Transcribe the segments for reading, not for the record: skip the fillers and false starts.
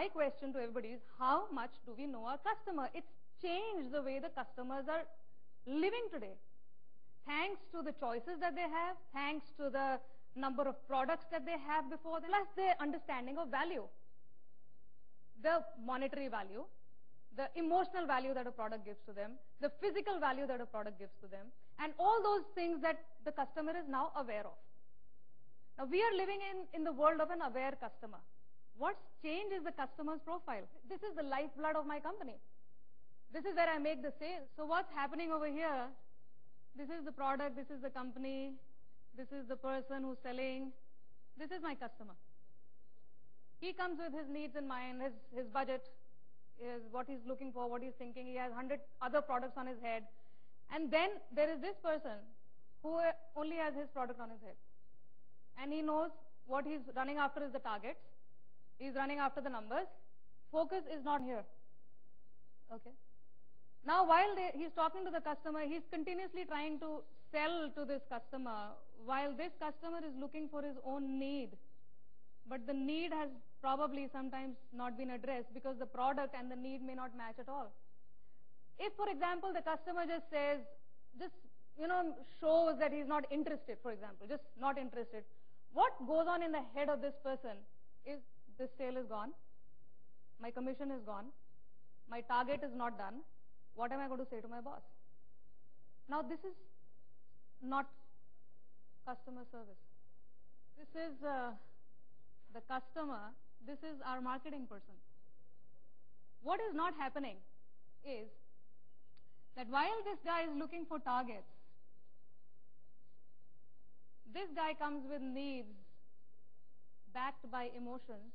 my question to everybody is, how much do we know our customer? It's changed the way the customers are living today. Thanks to the choices that they have, thanks to the number of products that they have before them, plus their understanding of value. The monetary value, the emotional value that a product gives to them, the physical value that a product gives to them, and all those things that the customer is now aware of. Now, we are living in the world of an aware customer. What's changed is the customer's profile. This is the lifeblood of my company. This is where I make the sales. So what's happening over here? This is the product, this is the company, this is the person who's selling. This is my customer. He comes with his needs in mind, his budget, is what he's looking for, what he's thinking. He has 100 other products on his head. And then there is this person who only has his product on his head. And he knows what he's running after is the targets. He's running after the numbers. Focus is not here. Okay. Now, while he's talking to the customer, he's continuously trying to sell to this customer, while this customer is looking for his own need. But the need has probably sometimes not been addressed because the product and the need may not match at all. If, for example, the customer just says, shows that he's not interested, for example, just not interested, what goes on in the head of this person is, this sale is gone, my commission is gone, my target is not done, what am I going to say to my boss? Now, this is not customer service. This is the customer, this is our marketing person. What is not happening is that while this guy is looking for targets, this guy comes with needs backed by emotions.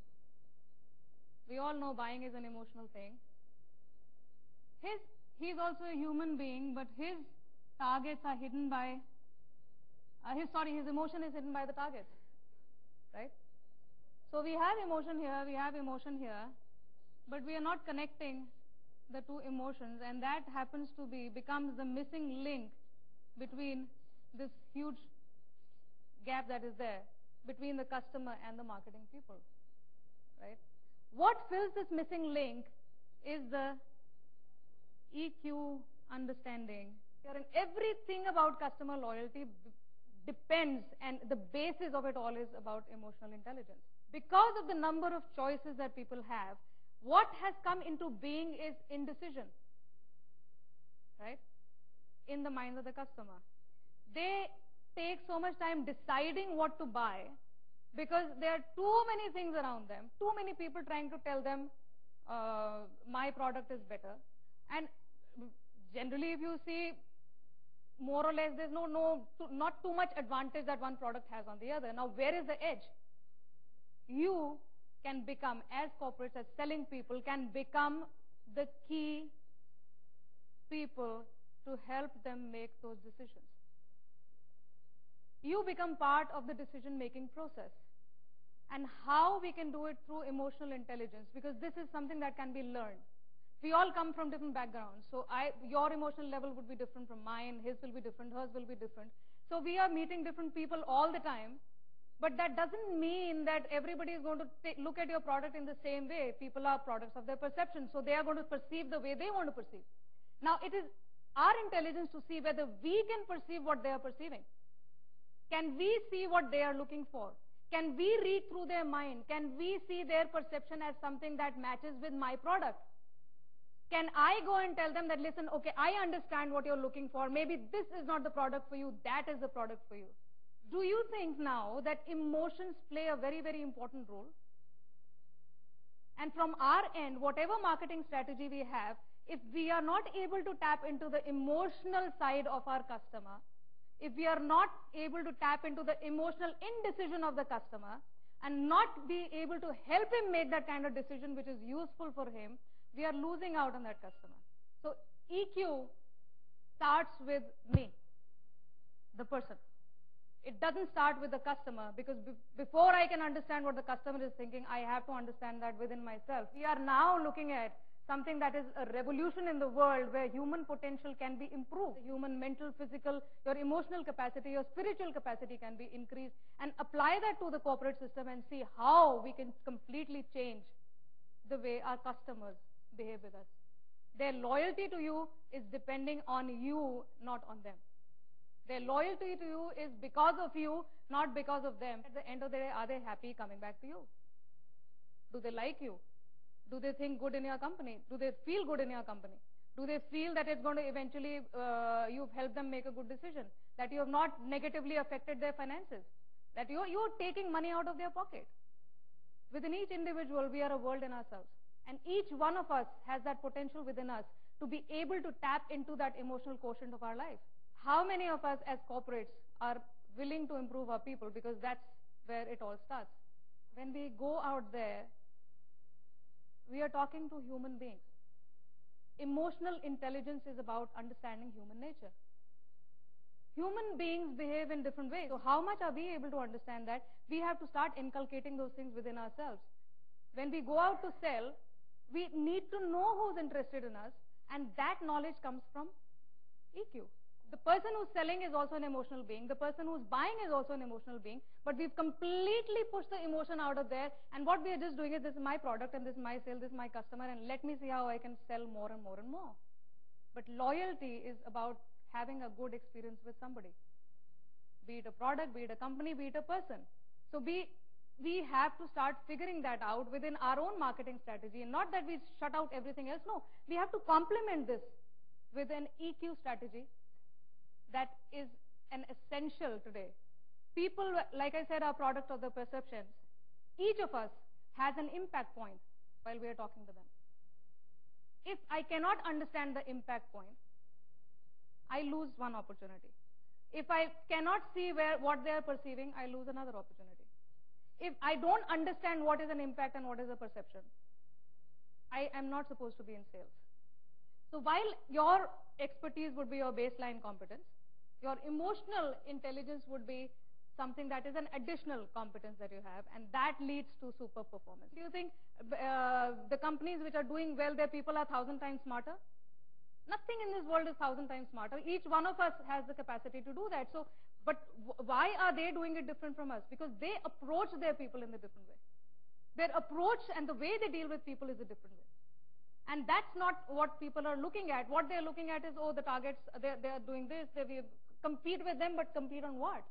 We all know buying is an emotional thing. He's also a human being, but his targets are hidden by, his emotion is hidden by the targets, right? So we have emotion here, we have emotion here, but we are not connecting the two emotions, and that happens to becomes the missing link between this huge gap that is there between the customer and the marketing people, right? What fills this missing link is the EQ understanding. And everything about customer loyalty depends, and the basis of it all is about emotional intelligence. Because of the number of choices that people have, what has come into being is indecision, right? In the minds of the customer. They take so much time deciding what to buy because there are too many things around them, too many people trying to tell them my product is better. And generally, if you see, more or less, there's not too much advantage that one product has on the other. Now, where is the edge? You can become, as corporates, as selling people, can become the key people to help them make those decisions. You become part of the decision-making process. And how we can do it through emotional intelligence, because this is something that can be learned. We all come from different backgrounds. So your emotional level would be different from mine, his will be different, hers will be different. So we are meeting different people all the time, but that doesn't mean that everybody is going to look at your product in the same way. People are products of their perception, so they are going to perceive the way they want to perceive. Now, it is our intelligence to see whether we can perceive what they are perceiving. Can we see what they are looking for? Can we read through their mind? Can we see their perception as something that matches with my product? Can I go and tell them that, listen, okay, I understand what you're looking for. Maybe this is not the product for you. That is the product for you. Do you think now that emotions play a very, very important role? And from our end, whatever marketing strategy we have, if we are not able to tap into the emotional side of our customer, if we are not able to tap into the emotional indecision of the customer and not be able to help him make that kind of decision which is useful for him, we are losing out on that customer. So EQ starts with me, the person. It doesn't start with the customer, because before I can understand what the customer is thinking, I have to understand that within myself. We are now looking at something that is a revolution in the world where human potential can be improved. Human mental, physical, your emotional capacity, your spiritual capacity can be increased, and apply that to the corporate system and see how we can completely change the way our customers behave with us. Their loyalty to you is depending on you, not on them. Their loyalty to you is because of you, not because of them. At the end of the day, are they happy coming back to you? Do they like you? Do they think good in your company? Do they feel good in your company? Do they feel that it's going to eventually, you've helped them make a good decision? That you have not negatively affected their finances? That you're taking money out of their pocket? Within each individual, we are a world in ourselves. And each one of us has that potential within us to be able to tap into that emotional quotient of our life. How many of us as corporates are willing to improve our people? Because that's where it all starts. When we go out there, we are talking to human beings. Emotional intelligence is about understanding human nature. Human beings behave in different ways. So how much are we able to understand that? We have to start inculcating those things within ourselves. When we go out to sell, we need to know who's interested in us, and that knowledge comes from EQ. The person who's selling is also an emotional being. The person who's buying is also an emotional being. But we've completely pushed the emotion out of there, and what we are just doing is, this is my product, and this is my sale, this is my customer, and let me see how I can sell more and more and more. But loyalty is about having a good experience with somebody. Be it a product, be it a company, be it a person. So we have to start figuring that out within our own marketing strategy. And not that we shut out everything else. No, we have to complement this with an EQ strategy that is an essential today. People, like I said, are product of the perceptions. Each of us has an impact point while we are talking to them. If I cannot understand the impact point, I lose one opportunity. If I cannot see what they are perceiving, I lose another opportunity. If I don't understand what is an impact and what is a perception, I am not supposed to be in sales. So while your expertise would be your baseline competence, your emotional intelligence would be something that is an additional competence that you have, and that leads to super performance. Do you think the companies which are doing well, their people are 1,000 times smarter? Nothing in this world is 1,000 times smarter. Each one of us has the capacity to do that. So, but why are they doing it different from us? Because they approach their people in a different way. Their approach and the way they deal with people is a different way. And that's not what people are looking at. What they're looking at is, oh, the targets, they're doing this, we compete with them, but compete on what?